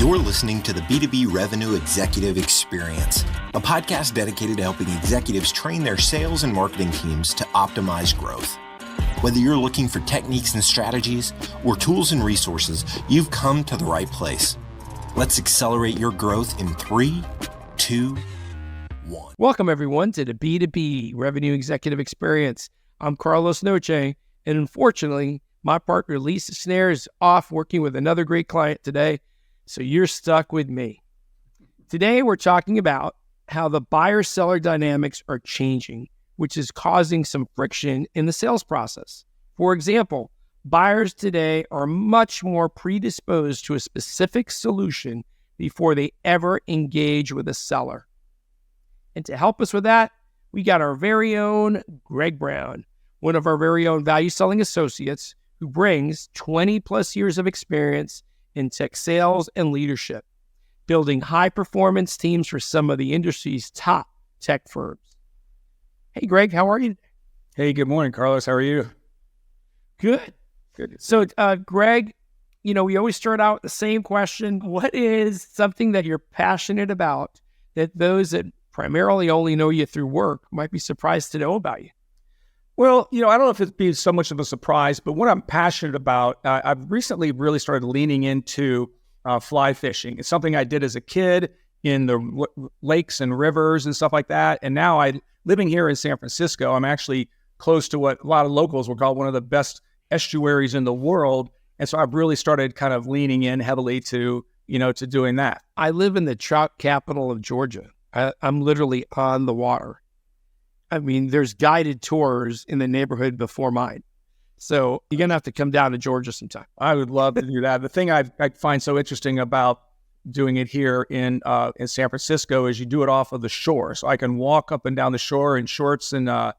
You're listening to the B2B Revenue Executive Experience, a podcast dedicated to helping executives train their sales and marketing teams to optimize growth. Whether you're looking for techniques and strategies or tools and resources, you've come to the right place. Let's accelerate your growth in 3, 2, 1. Welcome, everyone, to the B2B Revenue Executive Experience. I'm Carlos Noche, and unfortunately, my partner Lisa Snare is off working with another great client today, so you're stuck with me. Today, we're talking about how the buyer-seller dynamics are changing, which is causing some friction in the sales process. For example, buyers today are much more predisposed to a specific solution before they ever engage with a seller. And to help us with that, we got our very own Greg Brown, one of our very own ValueSelling Associates, who brings 20 plus years of experience in tech sales and leadership, building high-performance teams for some of the industry's top tech firms. Hey, Greg, how are you? Hey, good morning, Carlos. How are you? Good. So, Greg, we always start out with the same question. What is something that you're passionate about that those that primarily only know you through work might be surprised to know about you? Well, I don't know if it'd be so much of a surprise, but what I'm passionate about, I've recently really started leaning into fly fishing. It's something I did as a kid in the lakes and rivers and stuff like that. And now living here in San Francisco, I'm actually close to what a lot of locals will call one of the best estuaries in the world. And so I've really started kind of leaning in heavily to doing that. I live in the trout capital of Georgia. I'm literally on the water. I mean, there's guided tours in the neighborhood before mine. So you're going to have to come down to Georgia sometime. I would love to do that. The thing I find so interesting about doing it here in San Francisco is you do it off of the shore. So I can walk up and down the shore in shorts and, a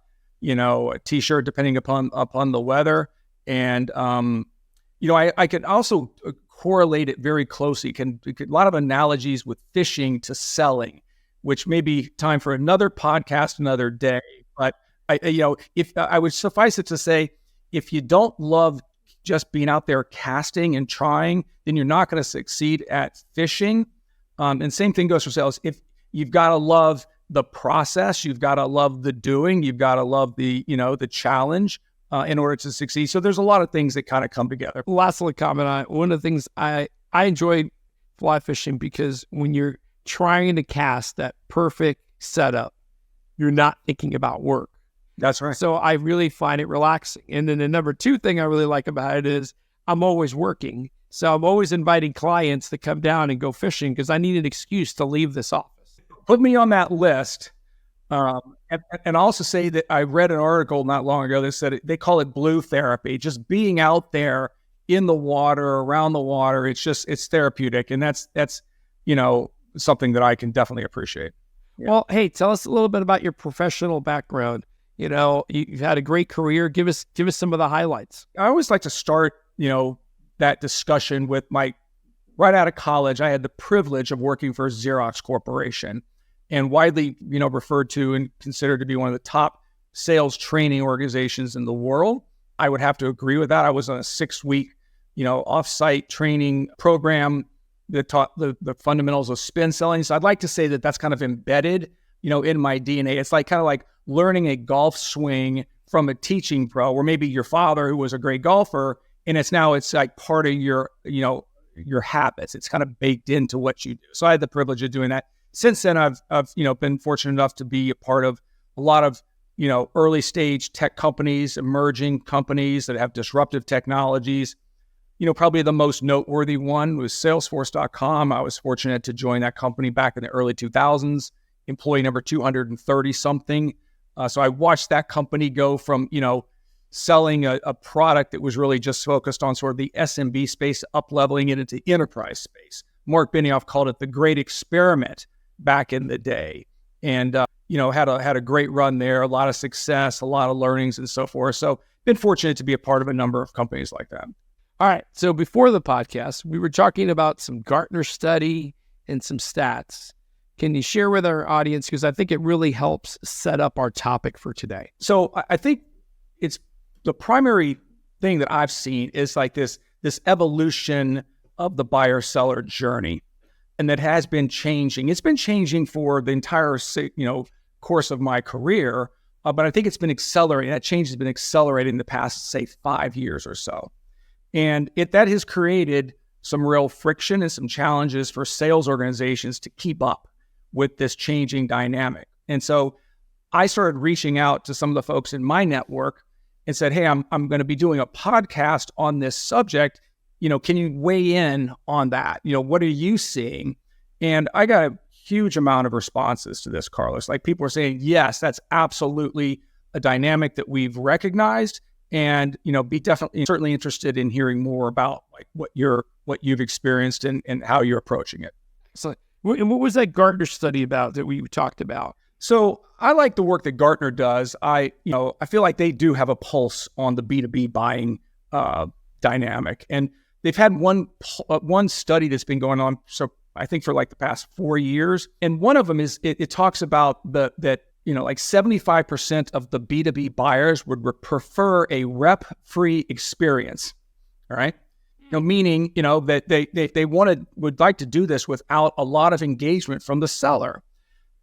t-shirt, depending upon the weather. And, I can also correlate it very closely. A lot of analogies with fishing to selling, which may be time for another podcast another day. But if I would suffice it to say, if you don't love just being out there casting and trying, then you're not going to succeed at fishing. And same thing goes for sales. If you've got to love the process, you've got to love the doing, you've got to love the challenge in order to succeed. So there's a lot of things that kind of come together. Last little comment on one of the things I enjoy fly fishing because when you're trying to cast that perfect setup, you're not thinking about work. That's right. So I really find it relaxing. And then the number two thing I really like about it is I'm always working. So I'm always inviting clients to come down and go fishing because I need an excuse to leave this office. Put me on that list. And also say that I read an article not long ago that said they call it blue therapy, just being out there in the water, around the water. It's therapeutic. And that's something that I can definitely appreciate. Yeah. Well, hey, tell us a little bit about your professional background. You've had a great career. Give us some of the highlights. I always like to start, that discussion with right out of college, I had the privilege of working for Xerox Corporation and widely, referred to and considered to be one of the top sales training organizations in the world. I would have to agree with that. I was on a 6-week, off-site training program that taught the fundamentals of spin selling. So I'd like to say that that's kind of embedded, in my DNA. It's kind of like learning a golf swing from a teaching pro, or maybe your father who was a great golfer, and it's like part of your habits. It's kind of baked into what you do. So I had the privilege of doing that. Since then, I've been fortunate enough to be a part of a lot of, early stage tech companies, emerging companies that have disruptive technologies. Probably the most noteworthy one was Salesforce.com. I was fortunate to join that company back in the early 2000s, employee number 230 something. So I watched that company go from, selling a product that was really just focused on sort of the SMB space, up-leveling it into enterprise space. Mark Benioff called it the great experiment back in the day. And, had a great run there, a lot of success, a lot of learnings and so forth. So been fortunate to be a part of a number of companies like that. All right. So before the podcast, we were talking about some Gartner study and some stats. Can you share with our audience? Because I think it really helps set up our topic for today. So I think it's the primary thing that I've seen is this evolution of the buyer-seller journey. and that has been changing. It's been changing for the entire, course of my career, but I think it's been accelerating. That change has been accelerating in the past, say, 5 years or so. And that has created some real friction and some challenges for sales organizations to keep up with this changing dynamic. And so I started reaching out to some of the folks in my network and said, hey, I'm going to be doing a podcast on this subject. Can you weigh in on that? What are you seeing? And I got a huge amount of responses to this, Carlos. Like, people are saying, yes, that's absolutely a dynamic that we've recognized, and be certainly interested in hearing more about like what you've experienced and how you're approaching it. So, what was that Gartner study about that we talked about? So I like the work that Gartner does. I feel like they do have a pulse on the B2B buying dynamic, and they've had one study that's been going on. So I think for like the past 4 years, and one of them is it talks about that 75% of the B2B buyers would prefer a rep-free experience. All right. Meaning, that they would like to do this without a lot of engagement from the seller.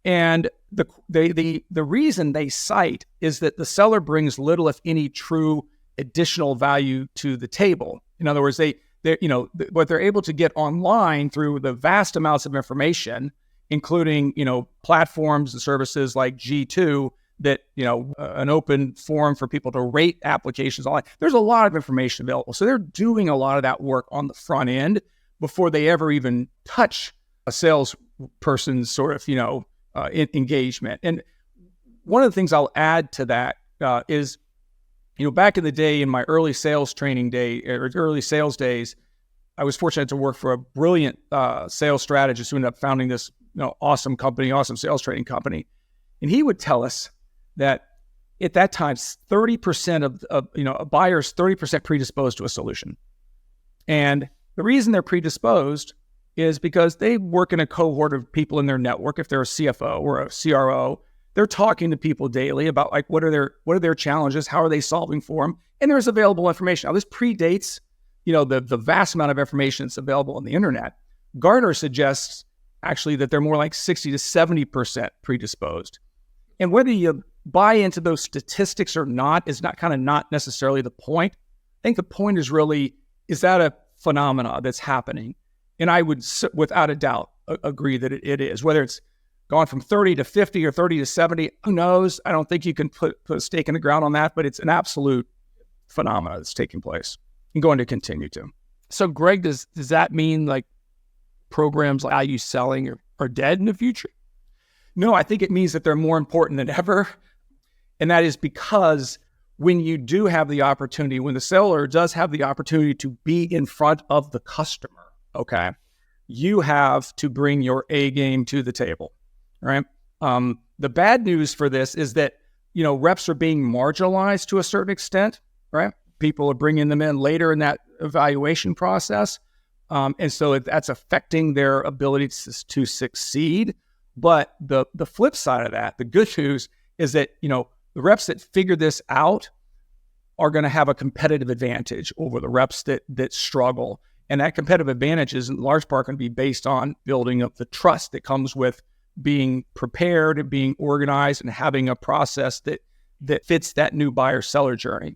And the reason they cite is that the seller brings little, if any, true additional value to the table. In other words, what they're able to get online through the vast amounts of information, including, platforms and services like G2, that, an open forum for people to rate applications online. There's a lot of information available. So they're doing a lot of that work on the front end before they ever even touch a salesperson's sort of, engagement. And one of the things I'll add to that is, back in the day, in my early sales training day or early sales days, I was fortunate to work for a brilliant sales strategist who ended up founding this awesome sales training company. And he would tell us that at that time, 30% of a buyer's 30% predisposed to a solution. And the reason they're predisposed is because they work in a cohort of people in their network. If they're a CFO or a CRO, they're talking to people daily about like what are their challenges, how are they solving for them, and there's available information. Now, this predates the vast amount of information that's available on the internet. Gartner suggests actually that they're more like 60 to 70% predisposed. And whether you buy into those statistics or not is not necessarily the point. I think the point is really, is that a phenomena that's happening? And I would, without a doubt, agree that it is. Whether it's gone from 30 to 50 or 30 to 70, who knows? I don't think you can put a stake in the ground on that, but it's an absolute phenomena that's taking place and going to continue to. So, Greg, does that mean like programs like ValueSelling are dead in the future? No, I think it means that they're more important than ever. And that is because when you do have the opportunity, when the seller does have the opportunity to be in front of the customer, okay, you have to bring your A game to the table, right? The bad news for this is that, reps are being marginalized to a certain extent, right? People are bringing them in later in that evaluation process. And so that's affecting their ability to succeed. But the flip side of that, the good news is that, the reps that figure this out are going to have a competitive advantage over the reps that struggle. And that competitive advantage is in large part going to be based on building up the trust that comes with being prepared and being organized and having a process that fits that new buyer-seller journey.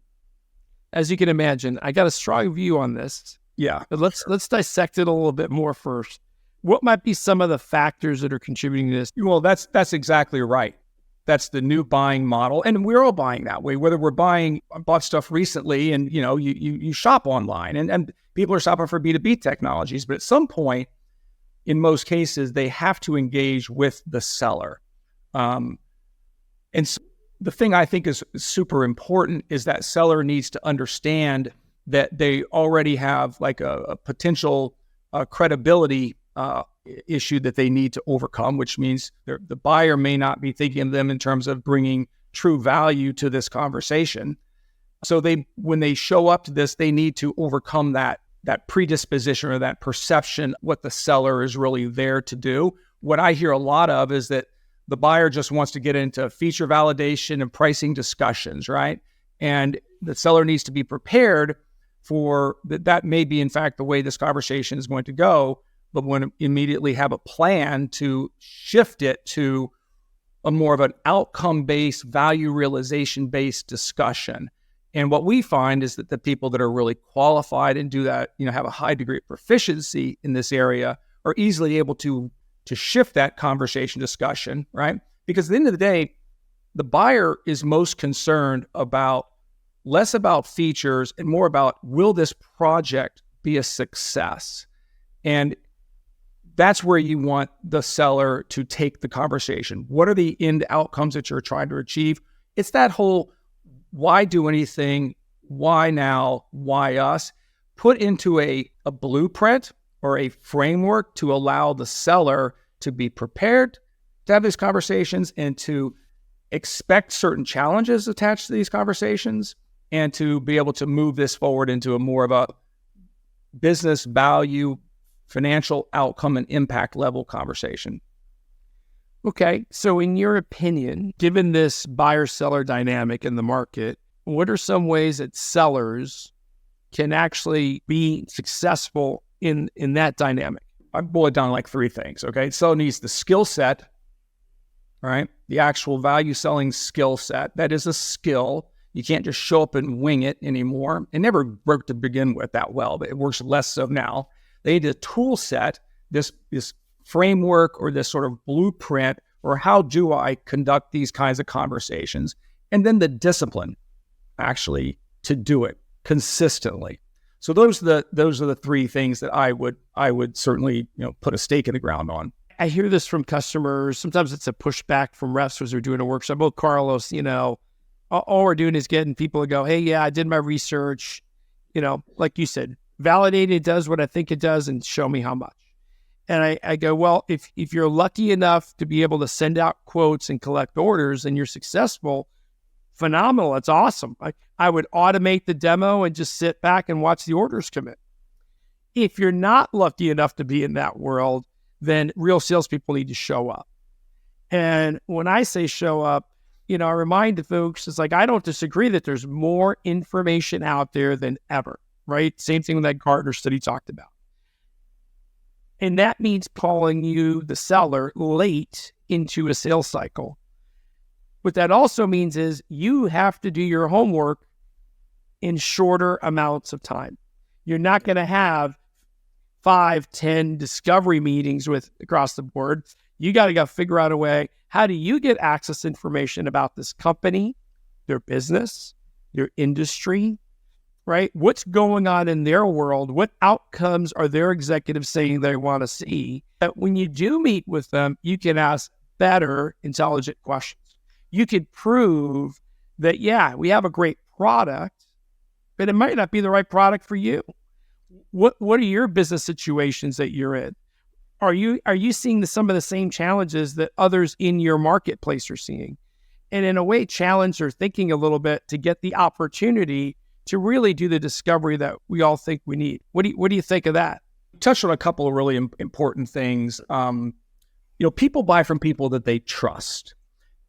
As you can imagine, I got a strong view on this. Yeah. But let's dissect it a little bit more first. What might be some of the factors that are contributing to this? Well, that's exactly right. That's the new buying model. And we're all buying that way, whether I bought stuff recently and, you shop online and people are shopping for B2B technologies, but at some point, in most cases, they have to engage with the seller. And so the thing I think is super important is that seller needs to understand that they already have like a potential credibility issue that they need to overcome, which means the buyer may not be thinking of them in terms of bringing true value to this conversation. So when they show up to this, they need to overcome that predisposition or that perception, what the seller is really there to do. What I hear a lot of is that the buyer just wants to get into feature validation and pricing discussions, right? And the seller needs to be prepared for that may be, in fact, the way this conversation is going to go. but want to immediately have a plan to shift it to a more of an outcome-based, value realization-based discussion. And what we find is that the people that are really qualified and do that, have a high degree of proficiency in this area are easily able to shift that conversation discussion, right? Because at the end of the day, the buyer is most concerned about less about features and more about, will this project be a success? And that's where you want the seller to take the conversation. What are the end outcomes that you're trying to achieve? It's that whole why do anything, why now, why us, put into a blueprint or a framework to allow the seller to be prepared to have these conversations and to expect certain challenges attached to these conversations and to be able to move this forward into a more of a business value, financial outcome and impact level conversation. Okay. So in your opinion, given this buyer-seller dynamic in the market, what are some ways that sellers can actually be successful in that dynamic? I boil it down to like 3 things, okay? Seller needs the skill set, right? The actual value selling skill set. That is a skill. You can't just show up and wing it anymore. It never worked to begin with that well, but it works less so now. They need a tool set, this framework or this sort of blueprint, or how do I conduct these kinds of conversations? And then the discipline, actually, to do it consistently. So those are the 3 things that I would certainly put a stake in the ground on. I hear this from customers. Sometimes it's a pushback from reps as they're doing a workshop. Both Carlos, all we're doing is getting people to go, hey, yeah, I did my research. Like you said, validate it does what I think it does and show me how much. And I go, well, if you're lucky enough to be able to send out quotes and collect orders and you're successful, phenomenal. It's awesome. I would automate the demo and just sit back and watch the orders come in. If you're not lucky enough to be in that world, then real salespeople need to show up. And when I say show up, I remind the folks, it's like, I don't disagree that there's more information out there than ever, right? Same thing with that Gartner study talked about. And that means calling you, the seller, late into a sales cycle. What that also means is you have to do your homework in shorter amounts of time. You're not going to have 5, 10 discovery meetings with across the board. You got to figure out a way. How do you get access to information about this company, their business, their industry, right? What's going on in their world? What outcomes are their executives saying they want to see? That when you do meet with them, you can ask better, intelligent questions. You could prove that, yeah, we have a great product, but it might not be the right product for you. What are your business situations that you're in? Are you seeing some of the same challenges that others in your marketplace are seeing? And in a way, challenge their thinking a little bit to get the opportunity to really do the discovery that we all think we need. What do you think of that? Touched on a couple of really important things. People buy from people that they trust.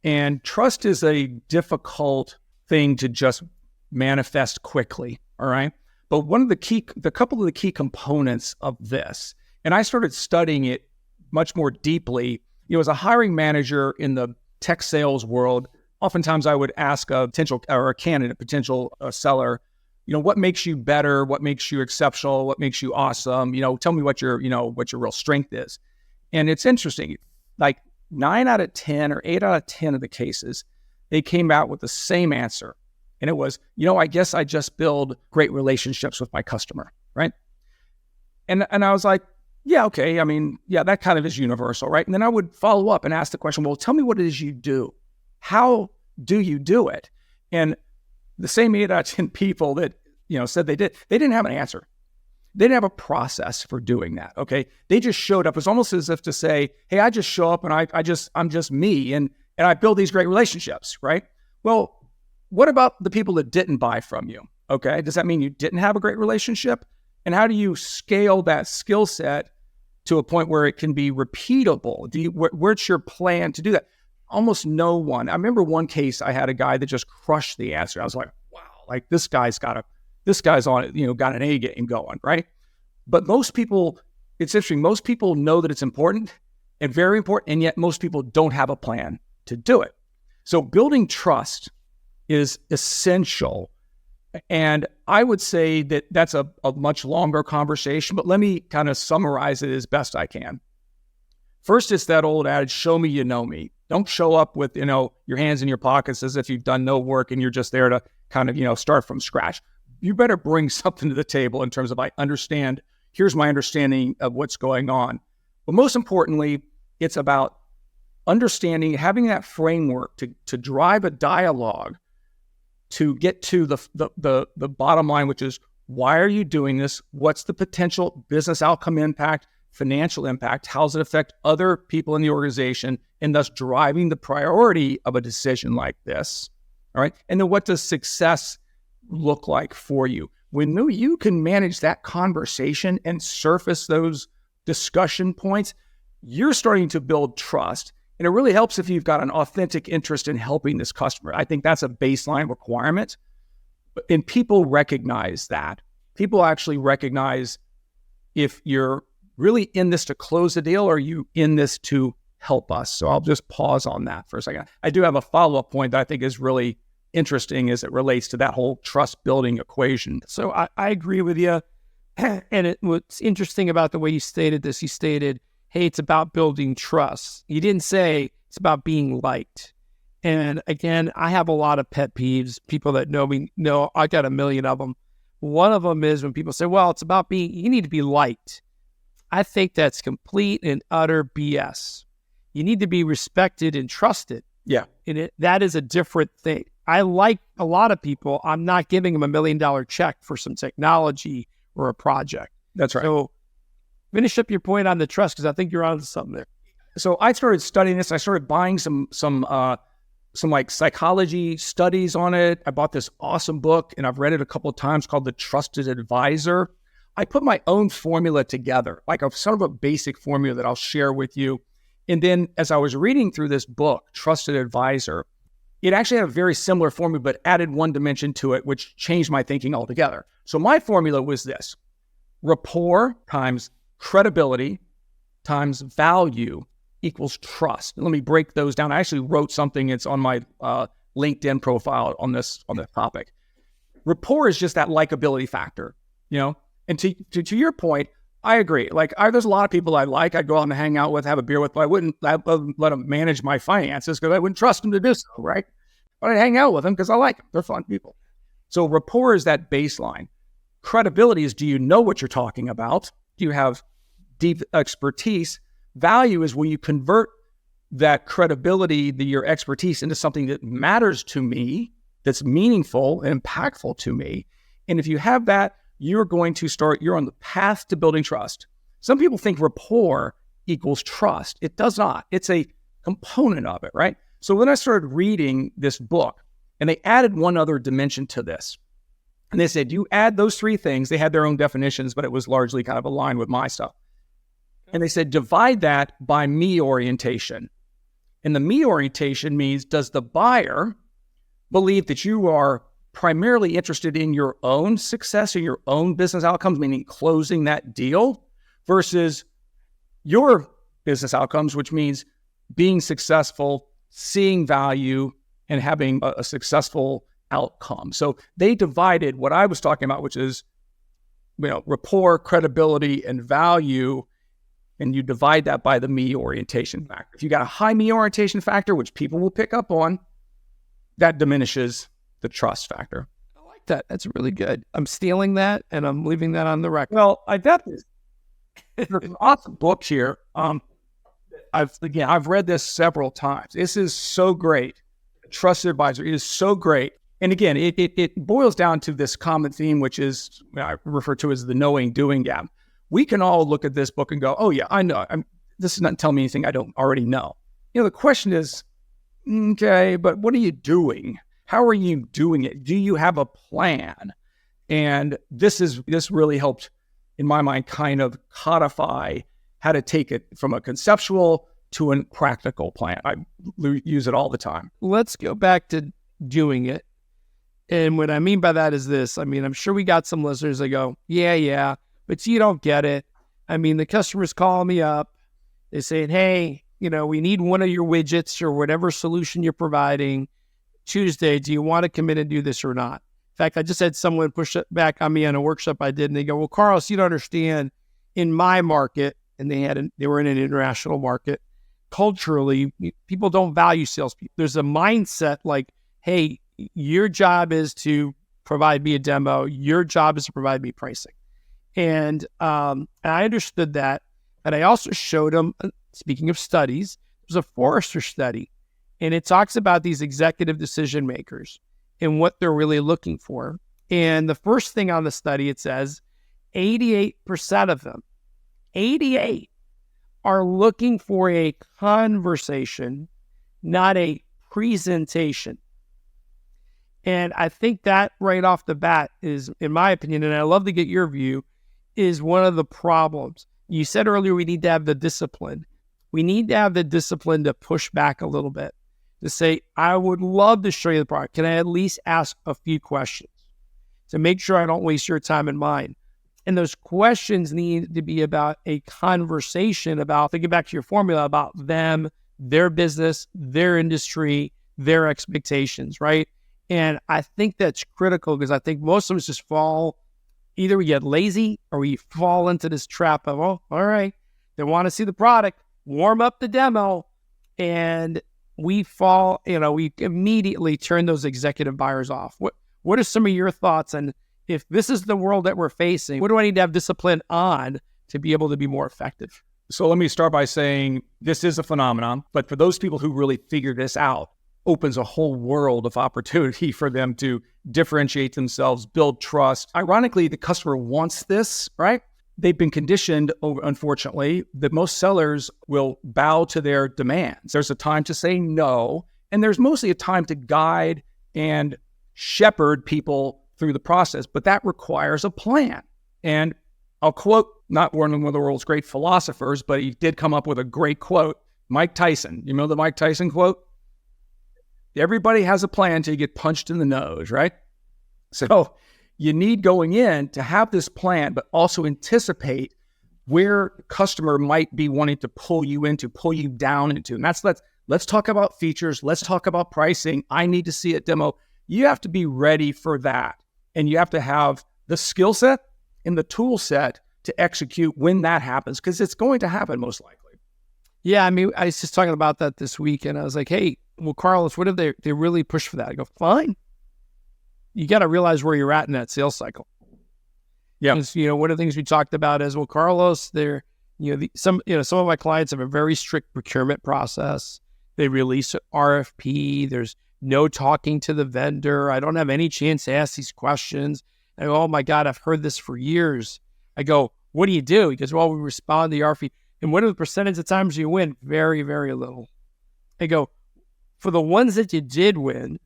And trust is a difficult thing to just manifest quickly, all right? But couple of the key components of this, and I started studying it much more deeply. As a hiring manager in the tech sales world, oftentimes I would ask a potential seller, what makes you better? What makes you exceptional? What makes you awesome? Tell me what your real strength is. And it's interesting, like 9 out of 10 or 8 out of 10 of the cases, they came out with the same answer. And it was, I guess I just build great relationships with my customer, right? And I was like, yeah, okay. I mean, yeah, that kind of is universal, right? And then I would follow up and ask the question, well, tell me what it is you do. How do you do it? And the same 8 out of 10 people that, said they didn't have an answer. They didn't have a process for doing that, okay? They just showed up. It's almost as if to say, hey, I just show up and I'm just me and I build these great relationships, right? Well, what about the people that didn't buy from you, okay? Does that mean you didn't have a great relationship? And how do you scale that skill set to a point where it can be repeatable? Where's your plan to do that? Almost no one. I remember one case, I had a guy that just crushed the answer. I was like, wow, like this guy's on it, got an A game going, right? But most people it's interesting. Most people know that it's important and very important, and yet most people don't have a plan to do it. So building trust is essential. And I would say that that's a much longer conversation, but let me kind of summarize it as best I can. First, it's that old adage, show me you know me. Don't show up with, your hands in your pockets as if you've done no work and you're just there to kind of, start from scratch. You better bring something to the table in terms of, here's my understanding of what's going on. But most importantly, it's about understanding, having that framework to drive a dialogue to get to the bottom line, which is, why are you doing this? What's the potential business outcome impact, financial impact? How does it affect other people in the organization, and thus driving the priority of a decision like this? All right. And then what does success look like for you? When you can manage that conversation and surface those discussion points, you're starting to build trust. And it really helps if you've got an authentic interest in helping this customer. I think that's a baseline requirement. And people recognize that. People actually recognize if you're really in this to close the deal, or are you in this to help us? So I'll just pause on that for a second. I do have a follow-up point that I think is really interesting as it relates to that whole trust building equation. So I agree with you. And what's interesting about the way you stated this, you stated, hey, it's about building trust. You didn't say it's about being liked. And again, I have a lot of pet peeves. People that know me know I got a million of them. One of them is when people say, well, it's about you need to be liked. I think that's complete and utter BS. You need to be respected and trusted. Yeah. And that is a different thing. I like a lot of people. I'm not giving them $1 million check for some technology or a project. That's right. So finish up your point on the trust, because I think you're on to something there. So I started studying this. I started buying some like psychology studies on it. I bought this awesome book, and I've read it a couple of times, called The Trusted Advisor. I put my own formula together, like a sort of a basic formula that I'll share with you. And then as I was reading through this book, Trusted Advisor, it actually had a very similar formula, but added one dimension to it, which changed my thinking altogether. So my formula was this: rapport times credibility times value equals trust. And let me break those down. I actually wrote something. It's on my LinkedIn profile on this topic. Rapport is just that likability factor, And to your point, I agree. Like, there's a lot of people I like. I'd go out and hang out with, have a beer with, but I wouldn't let them manage my finances because I wouldn't trust them to do so, right? But I'd hang out with them because I like them. They're fun people. So rapport is that baseline. Credibility is, do you know what you're talking about? Do you have deep expertise? Value is when you convert that credibility, your expertise, into something that matters to me, that's meaningful and impactful to me. And if you have that, you're on the path to building trust. Some people think rapport equals trust. It does not. It's a component of it, right? So when I started reading this book, and they added one other dimension to this, and they said, you add those three things. They had their own definitions, but it was largely kind of aligned with my stuff. And they said, divide that by me orientation. And the me orientation means, does the buyer believe that you are primarily interested in your own success or your own business outcomes, meaning closing that deal, versus your business outcomes, which means being successful, seeing value, and having a successful outcome. So they divided what I was talking about, which is, rapport, credibility, and value, and you divide that by the me orientation factor. If you got a high me orientation factor, which people will pick up on, that diminishes the trust factor. I like that. That's really good. I'm stealing that, and I'm leaving that on the record. Well, I definitely, there's awesome books here. I've read this several times. This is so great. Trusted Advisor is so great. And again, it boils down to this common theme, which is I refer to as the knowing doing gap. We can all look at this book and go, oh yeah, I know. This is not telling me anything I don't already know. The question is, okay, but what are you doing? How are you doing it? Do you have a plan? And this really helped, in my mind, kind of codify how to take it from a conceptual to a practical plan. I use it all the time. Let's go back to doing it. And what I mean by that is this. I'm sure we got some listeners that go, yeah, but you don't get it. I mean, the customers call me up. They say, hey, we need one of your widgets or whatever solution you're providing Tuesday. Do you want to come in and do this or not? In fact, I just had someone push it back on me on a workshop I did, and they go, well, Carlos, you don't understand. In my market, and they were in an international market, culturally, people don't value salespeople. There's a mindset like, hey, your job is to provide me a demo. Your job is to provide me pricing. And I understood that. And I also showed them, speaking of studies, there's a Forrester study, and it talks about these executive decision makers and what they're really looking for. And the first thing on the study, it says 88% of them, 88, are looking for a conversation, not a presentation. And I think that right off the bat is, in my opinion, and I'd love to get your view, is one of the problems. You said earlier we need to have the discipline. We need to have the discipline to push back a little bit, to say, I would love to show you the product. Can I at least ask a few questions to make sure I don't waste your time and mine? And those questions need to be about a conversation about, thinking back to your formula, about them, their business, their industry, their expectations, right? And I think that's critical, because I think most of us just fall, either we get lazy or we fall into this trap of, oh, all right, they want to see the product, warm up the demo, and we fall, we immediately turn those executive buyers off. What are some of your thoughts on, if this is the world that we're facing, what do I need to have discipline on to be able to be more effective? So let me start by saying this is a phenomenon, but for those people who really figure this out, opens a whole world of opportunity for them to differentiate themselves, build trust. Ironically, the customer wants this, right? They've been conditioned, unfortunately, that most sellers will bow to their demands. There's a time to say no, and there's mostly a time to guide and shepherd people through the process, but that requires a plan. And I'll quote, not one of the world's great philosophers, but he did come up with a great quote, Mike Tyson. You know the Mike Tyson quote? Everybody has a plan until you get punched in the nose, right? So you need, going in, to have this plan, but also anticipate where the customer might be wanting to pull you into, pull you down into. And that's, let's talk about features. Let's talk about pricing. I need to see a demo. You have to be ready for that. And you have to have the skill set and the tool set to execute when that happens, because it's going to happen most likely. Yeah, I mean, I was just talking about that this week, and I was like, hey, well, Carlos, what if they really push for that? I go, fine. You got to realize where you're at in that sales cycle. Yeah. One of the things we talked about is, well, Carlos, some of my clients have a very strict procurement process. They release an RFP. There's no talking to the vendor. I don't have any chance to ask these questions. I go, oh my God, I've heard this for years. I go, what do you do? He goes, well, we respond to the RFP. And what are the percentage of times you win? Very, very little. I go, for the ones that you did win,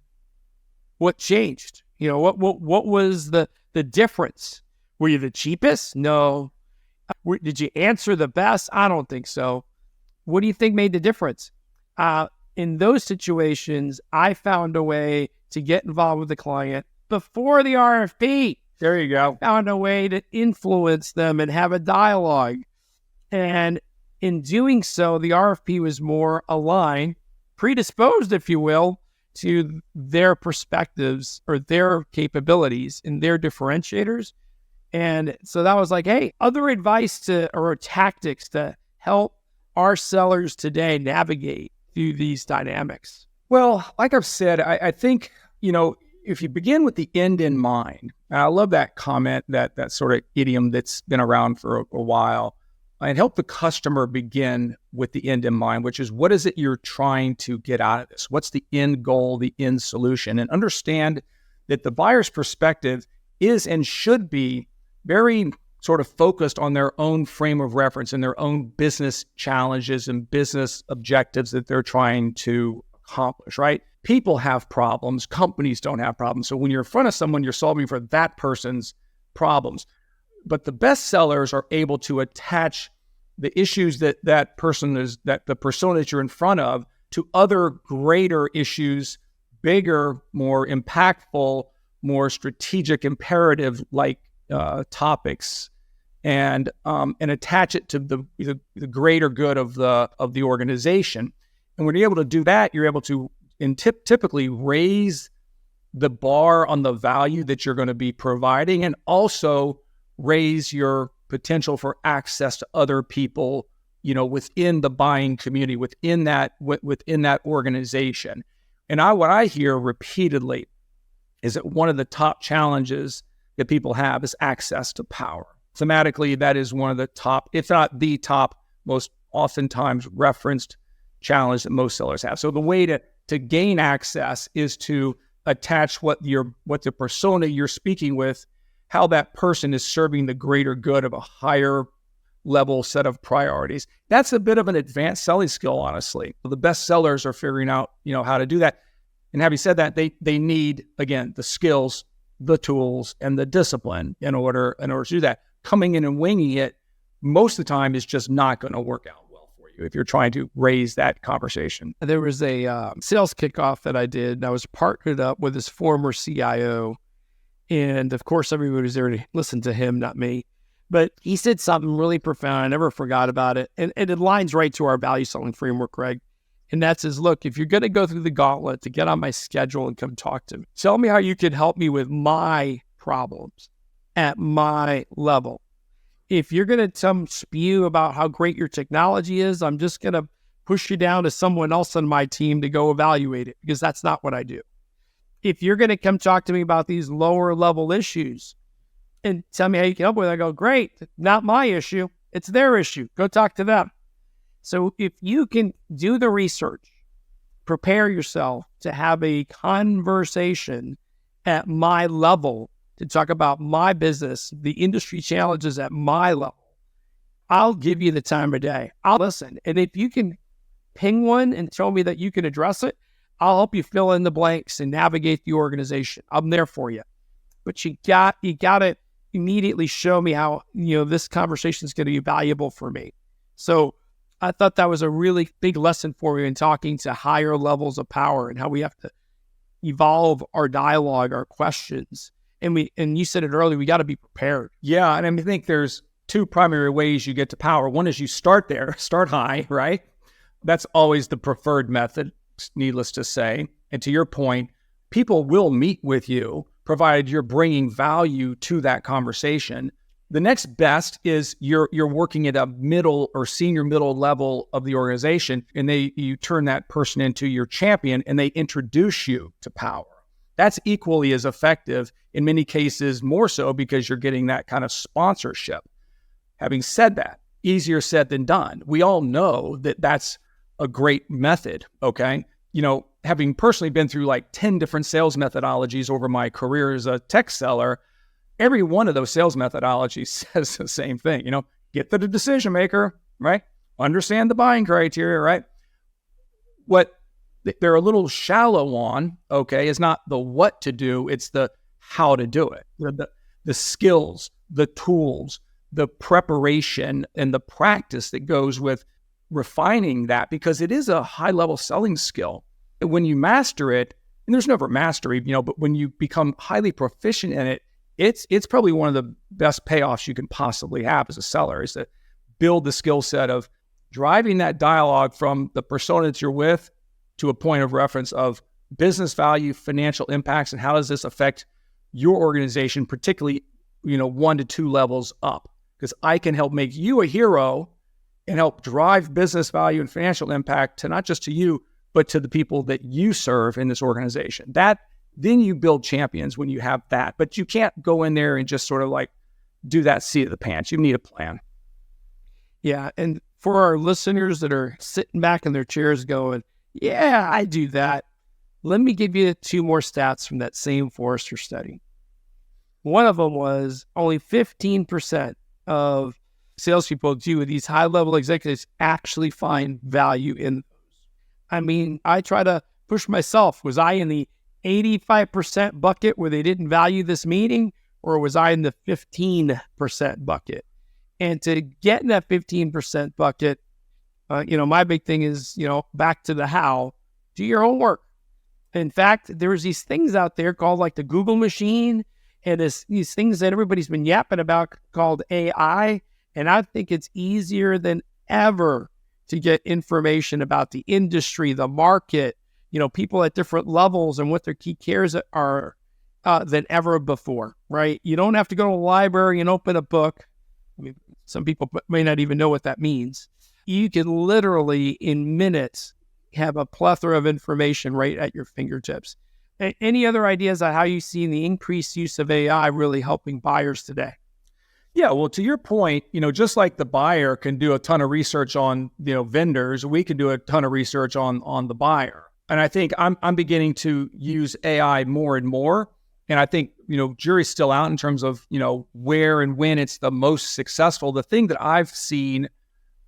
what changed? What was the difference? Were you the cheapest? No. Did you answer the best? I don't think so. What do you think made the difference? In those situations, I found a way to get involved with the client before the RFP. There you go. Found a way to influence them and have a dialogue. And in doing so, the RFP was more aligned, predisposed, if you will, to their perspectives or their capabilities and their differentiators. And so that was like, hey, other advice or tactics to help our sellers today navigate through these dynamics. Well, like I've said, I think, if you begin with the end in mind, and I love that comment, that sort of idiom that's been around for a while, and help the customer begin with the end in mind, which is, what is it you're trying to get out of this? What's the end goal, the end solution? And understand that the buyer's perspective is and should be very sort of focused on their own frame of reference and their own business challenges and business objectives that they're trying to accomplish, right? People have problems. Companies don't have problems. So when you're in front of someone, you're solving for that person's problems. But the best sellers are able to attach the issues that the persona that you're in front of to other greater issues, bigger, more impactful, more strategic, imperative like topics. and attach it to the greater good of the organization. And when you're able to do that, you're able to typically raise the bar on the value that you're going to be providing, and also raise your potential for access to other people, within the buying community, within that organization. And what I hear repeatedly is that one of the top challenges that people have is access to power. Thematically, that is one of the top, if not the top, most oftentimes referenced challenge that most sellers have. So the way to gain access is to attach what the persona you're speaking with, how that person is serving the greater good of a higher level set of priorities. That's a bit of an advanced selling skill, honestly. The best sellers are figuring out, how to do that. And having said that, they need, again, the skills, the tools, and the discipline in order to do that. Coming in and winging it most of the time is just not going to work out well for you if you're trying to raise that conversation. There was a sales kickoff that I did, and I was partnered up with his former CIO. And of course, everybody was there to listen to him, not me. But he said something really profound. I never forgot about it. And it aligns right to our value selling framework, Craig. And that says, look, if you're going to go through the gauntlet to get on my schedule and come talk to me, tell me how you can help me with my problems at my level. If you're going to spew about how great your technology is, I'm just going to push you down to someone else on my team to go evaluate it, because that's not what I do. If you're going to come talk to me about these lower level issues and tell me how you can help with it, I go, great, not my issue. It's their issue. Go talk to them. So if you can do the research, prepare yourself to have a conversation at my level to talk about my business, the industry challenges at my level, I'll give you the time of day. I'll listen. And if you can ping one and show me that you can address it, I'll help you fill in the blanks and navigate the organization. I'm there for you. But you got to immediately show me how, this conversation is going to be valuable for me. So I thought that was a really big lesson for you in talking to higher levels of power and how we have to evolve our dialogue, our questions. And you said it earlier, we got to be prepared. Yeah, and I think there's two primary ways you get to power. One is you start high, right? That's always the preferred method, needless to say. And to your point, people will meet with you, provided you're bringing value to that conversation. The next best is you're working at a middle or senior middle level of the organization, and you turn that person into your champion, and they introduce you to power. That's equally as effective, in many cases more so, because you're getting that kind of sponsorship. Having said that, easier said than done. We all know that that's a great method, okay? Having personally been through like 10 different sales methodologies over my career as a tech seller, every one of those sales methodologies says the same thing. Get to the decision maker, right? Understand the buying criteria, right? What they're a little shallow on, okay, is not the what to do, it's the how to do it. The skills, the tools, the preparation, and the practice that goes with refining that, because it is a high-level selling skill. When you master it, and there's never mastery, but when you become highly proficient in it, it's probably one of the best payoffs you can possibly have as a seller, is to build the skill set of driving that dialogue from the persona that you're with to a point of reference of business value, financial impacts, and how does this affect your organization, particularly, 1 to 2 levels up. Because I can help make you a hero and help drive business value and financial impact to not just to you, but to the people that you serve in this organization. Then you build champions when you have that. But you can't go in there and just sort of like do that seat of the pants. You need a plan. Yeah. And for our listeners that are sitting back in their chairs going, yeah, I do that, let me give you 2 more stats from that same Forrester study. One of them was only 15% of salespeople with these high-level executives actually find value in those. I mean, I try to push myself. Was I in the 85% bucket where they didn't value this meeting, or was I in the 15% bucket? And to get in that 15% bucket, my big thing is, back to the how, do your homework. In fact, there's these things out there called like the Google machine And it's these things that everybody's been yapping about called AI. And I think it's easier than ever to get information about the industry, the market, people at different levels and what their key cares are than ever before, right? You don't have to go to a library and open a book. I mean, some people may not even know what that means. You can literally, in minutes, have a plethora of information right at your fingertips. Any other ideas on how you see the increased use of AI really helping buyers today? Yeah, well, to your point, just like the buyer can do a ton of research on, vendors, we can do a ton of research on the buyer. And I think I'm beginning to use AI more and more. And I think, jury's still out in terms of, where and when it's the most successful. The thing that I've seen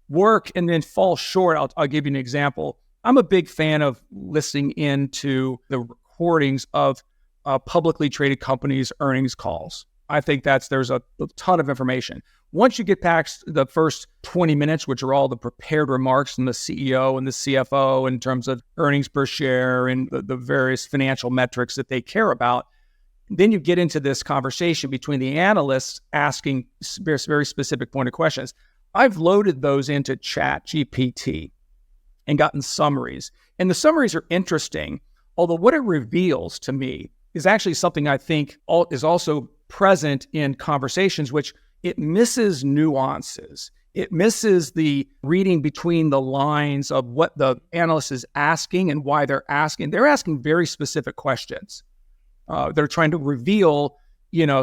work and then fall short, I'll give you an example. I'm a big fan of listening into the recordings of publicly traded companies' earnings calls. I think there's a ton of information. Once you get past the first 20 minutes, which are all the prepared remarks from the CEO and the CFO in terms of earnings per share and the various financial metrics that they care about, then you get into this conversation between the analysts asking very specific pointed questions. I've loaded those into ChatGPT and gotten summaries. And the summaries are interesting, although what it reveals to me is actually something I think is also present in conversations, which it misses nuances. It misses the reading between the lines of what the analyst is asking and why they're asking. They're asking very specific questions. They're trying to reveal,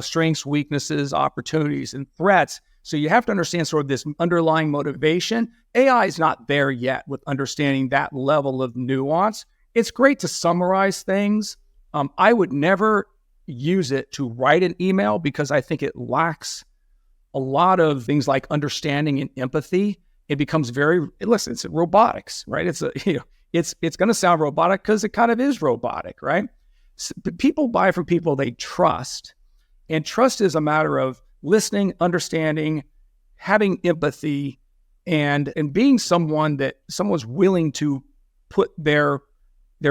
strengths, weaknesses, opportunities, and threats. So you have to understand sort of this underlying motivation. AI is not there yet with understanding that level of nuance. It's great to summarize things. I would never use it to write an email because I think it lacks a lot of things like understanding and empathy. It becomes it's robotics, right? It's going to sound robotic because it kind of is robotic, right? So people buy from people they trust, and trust is a matter of listening, understanding, having empathy, and being someone's willing to put their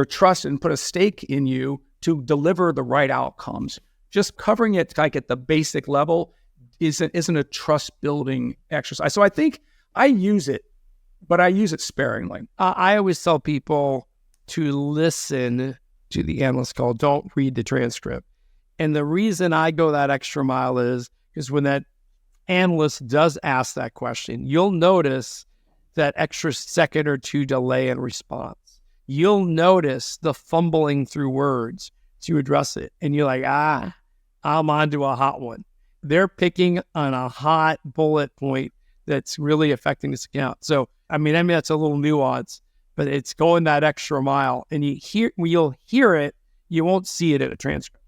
trust and put a stake in you to deliver the right outcomes. Just covering it like at the basic level isn't a trust building exercise. So I think I use it, but I use it sparingly. I always tell people to listen to the analyst call. Don't read the transcript. And the reason I go that extra mile is because when that analyst does ask that question, you'll notice that extra second or two delay in response. You'll notice the fumbling through words to address it. And you're like, I'm onto a hot one. They're picking on a hot bullet point that's really affecting this account. So, I mean, that's a little nuance, but it's going that extra mile. And you'll hear it, you won't see it in a transcript,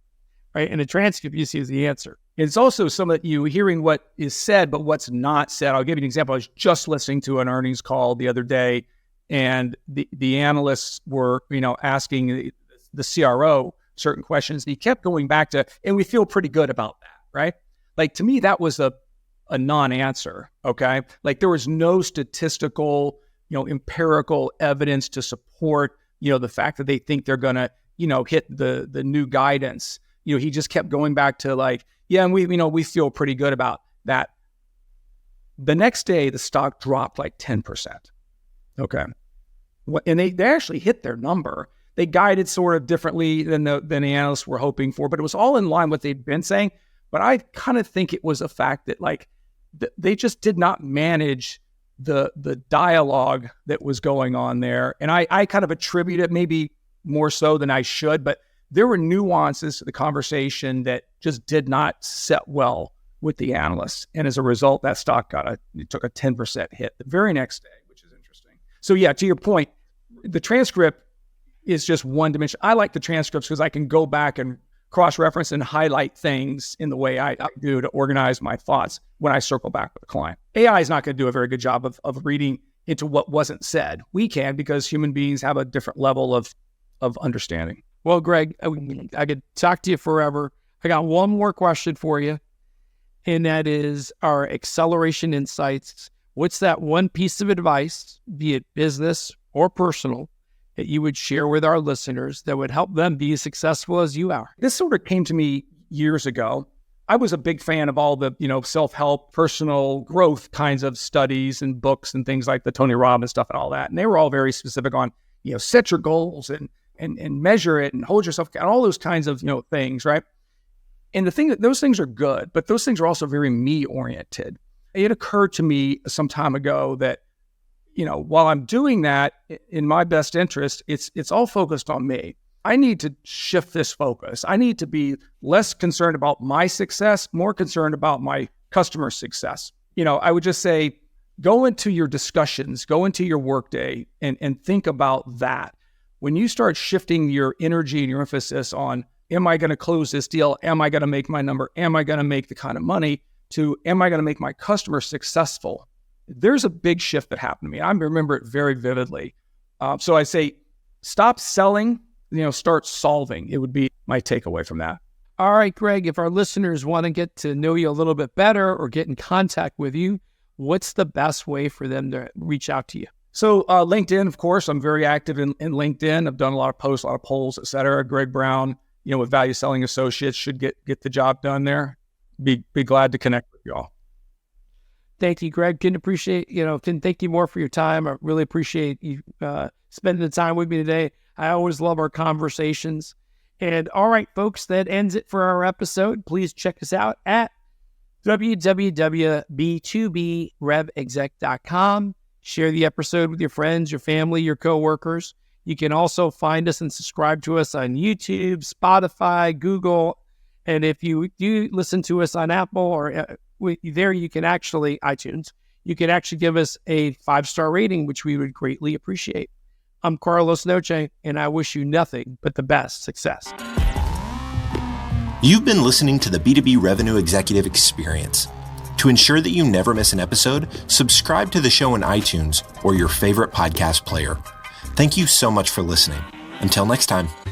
right? In a transcript, you see the answer. It's also some of you hearing what is said, but what's not said. I'll give you an example. I was just listening to an earnings call the other day, and the analysts were, asking the CRO certain questions. And he kept going back to, and we feel pretty good about that, right? Like, to me, that was a non-answer, okay? Like, there was no statistical, empirical evidence to support, the fact that they think they're going to, hit the new guidance. He just kept going back to like, yeah, and we feel pretty good about that. The next day, the stock dropped like 10%. Okay. And they actually hit their number. They guided sort of differently than the analysts were hoping for, but it was all in line with what they'd been saying. But I kind of think it was a fact that like they just did not manage the dialogue that was going on there. And I kind of attribute it maybe more so than I should, but there were nuances to the conversation that just did not set well with the analysts. And as a result, that stock took a 10% hit the very next day, which is interesting. So yeah, to your point, the transcript is just one dimension. I like the transcripts because I can go back and cross-reference and highlight things in the way I do to organize my thoughts when I circle back with a client. AI is not going to do a very good job of reading into what wasn't said. We can, because human beings have a different level of understanding. Well, Greg, I could talk to you forever. I got one more question for you, and that is our acceleration insights. What's that one piece of advice, be it business or personal, that you would share with our listeners that would help them be as successful as you are? This sort of came to me, years ago, I was a big fan of all the, self-help, personal growth kinds of studies and books and things like the Tony Robbins stuff and all that. And they were all very specific on, set your goals and measure it and hold yourself accountable, all those kinds of, things, right? And the thing that those things are good, but those things are also very me-oriented. It occurred to me some time ago that, while I'm doing that in my best interest, it's all focused on me. I need to shift this focus. I need to be less concerned about my success, more concerned about my customer success. I would just say, go into your discussions, go into your workday and think about that. When you start shifting your energy and your emphasis on, am I going to close this deal? Am I going to make my number? Am I going to make the kind of money? To, am I going to make my customer successful? There's a big shift that happened to me. I remember it very vividly. So I say, stop selling, start solving. It would be my takeaway from that. All right, Greg, if our listeners want to get to know you a little bit better or get in contact with you, what's the best way for them to reach out to you? So LinkedIn, of course, I'm very active in LinkedIn. I've done a lot of posts, a lot of polls, et cetera. Greg Brown, with ValueSelling Associates should get the job done there. Be glad to connect with you all. Thank you, Greg. Couldn't thank you more for your time. I really appreciate you spending the time with me today. I always love our conversations. And all right, folks, that ends it for our episode. Please check us out at www.b2brevexec.com. Share the episode with your friends, your family, your coworkers. You can also find us and subscribe to us on YouTube, Spotify, Google. And if you do listen to us on Apple or there, you can actually, iTunes, you can actually give us a 5-star rating, which we would greatly appreciate. I'm Carlos Noche, and I wish you nothing but the best success. You've been listening to the B2B Revenue Executive Experience. To ensure that you never miss an episode, subscribe to the show in iTunes or your favorite podcast player. Thank you so much for listening. Until next time.